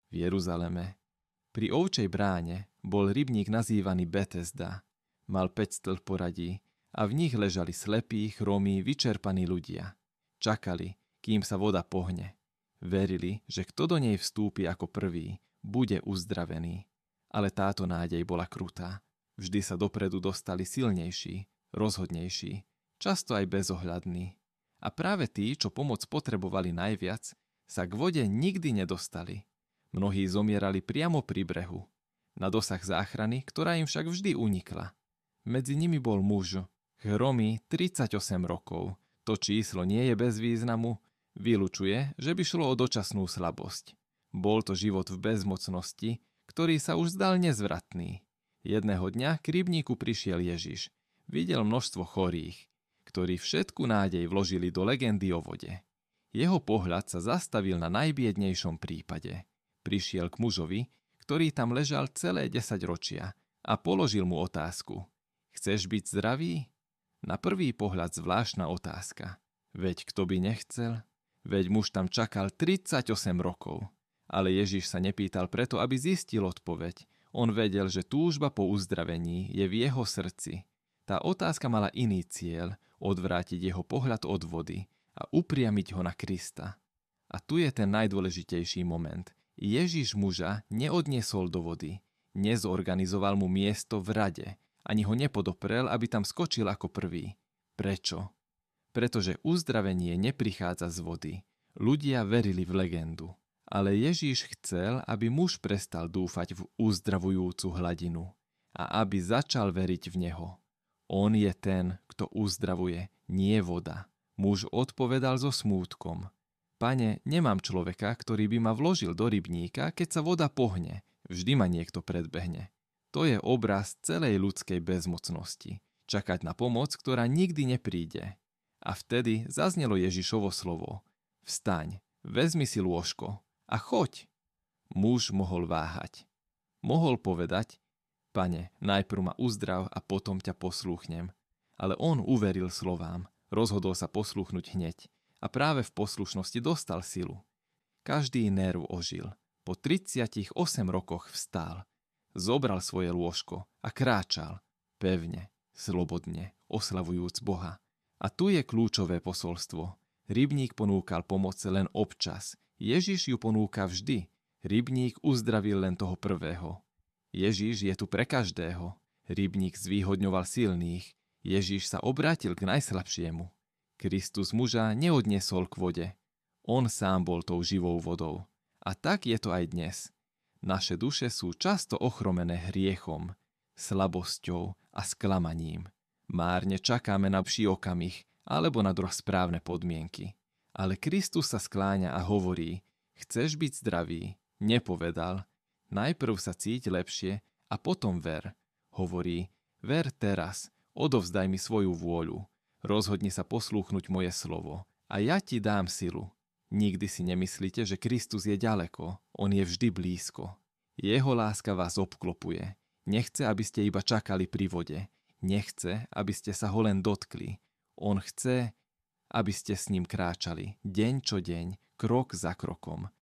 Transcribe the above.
v Jeruzaleme. Pri ovčej bráne bol rybník nazývaný Betesda. Mal 5 stĺp poradí a v nich ležali slepí, chromí, vyčerpaní ľudia. Čakali, kým sa voda pohne. Verili, že kto do nej vstúpi ako prvý, bude uzdravený. Ale táto nádej bola krutá. Vždy sa dopredu dostali silnejší, rozhodnejší, často aj bezohľadní. A práve tí, čo pomoc potrebovali najviac, sa k vode nikdy nedostali. Mnohí zomierali priamo pri brehu, na dosah záchrany, ktorá im však vždy unikla. Medzi nimi bol muž, chromý 38 rokov. To číslo nie je bez významu, vylučuje, že by šlo o dočasnú slabosť. Bol to život v bezmocnosti, ktorý sa už zdal nezvratný. Jedného dňa k rybníku prišiel Ježiš. Videl množstvo chorých, ktorí všetku nádej vložili do legendy o vode. Jeho pohľad sa zastavil na najbiednejšom prípade. Prišiel k mužovi, ktorý tam ležal celé 10 ročia a položil mu otázku. Chceš byť zdravý? Na prvý pohľad zvláštna otázka. Veď kto by nechcel? Veď muž tam čakal 38 rokov. Ale Ježiš sa nepýtal preto, aby zistil odpoveď. On vedel, že túžba po uzdravení je v jeho srdci. Tá otázka mala iný cieľ, odvrátiť jeho pohľad od vody a upriamiť ho na Krista. A tu je ten najdôležitejší moment. Ježiš muža neodniesol do vody, nezorganizoval mu miesto v rade, ani ho nepodoprel, aby tam skočil ako prvý. Prečo? Pretože uzdravenie neprichádza z vody. Ľudia verili v legendu. Ale Ježiš chcel, aby muž prestal dúfať v uzdravujúcu hladinu a aby začal veriť v neho. On je ten, kto uzdravuje, nie voda. Muž odpovedal so smútkom. Pane, nemám človeka, ktorý by ma vložil do rybníka, keď sa voda pohne. Vždy ma niekto predbehne. To je obraz celej ľudskej bezmocnosti. Čakať na pomoc, ktorá nikdy nepríde. A vtedy zaznelo Ježišovo slovo. Vstaň, vezmi si lôžko a choď. Muž mohol váhať. Mohol povedať, Pane, najprv ma uzdrav a potom ťa poslúchnem. Ale on uveril slovám, rozhodol sa poslúchnuť hneď a práve v poslušnosti dostal silu. Každý nerv ožil. Po 38 rokoch vstal. Zobral svoje lôžko a kráčal, pevne, slobodne, oslavujúc Boha. A tu je kľúčové posolstvo. Rybník ponúkal pomoc len občas. Ježiš ju ponúka vždy. Rybník uzdravil len toho prvého. Ježiš je tu pre každého. Rybník zvýhodňoval silných. Ježiš sa obrátil k najslabšiemu. Kristus muža neodniesol k vode. On sám bol tou živou vodou. A tak je to aj dnes. Naše duše sú často ochromené hriechom, slabosťou a sklamaním. Márne čakáme na pší okamih alebo na správne podmienky. Ale Kristus sa skláňa a hovorí, chceš byť zdravý? Nepovedal, najprv sa cíť lepšie a potom ver. Hovorí, ver teraz, odovzdaj mi svoju vôľu, rozhodni sa poslúchnuť moje slovo a ja ti dám silu. Nikdy si nemyslíte, že Kristus je ďaleko, on je vždy blízko. Jeho láska vás obklopuje. Nechce, aby ste iba čakali pri vode. Nechce, aby ste sa ho len dotkli. On chce, aby ste s ním kráčali, deň čo deň, krok za krokom.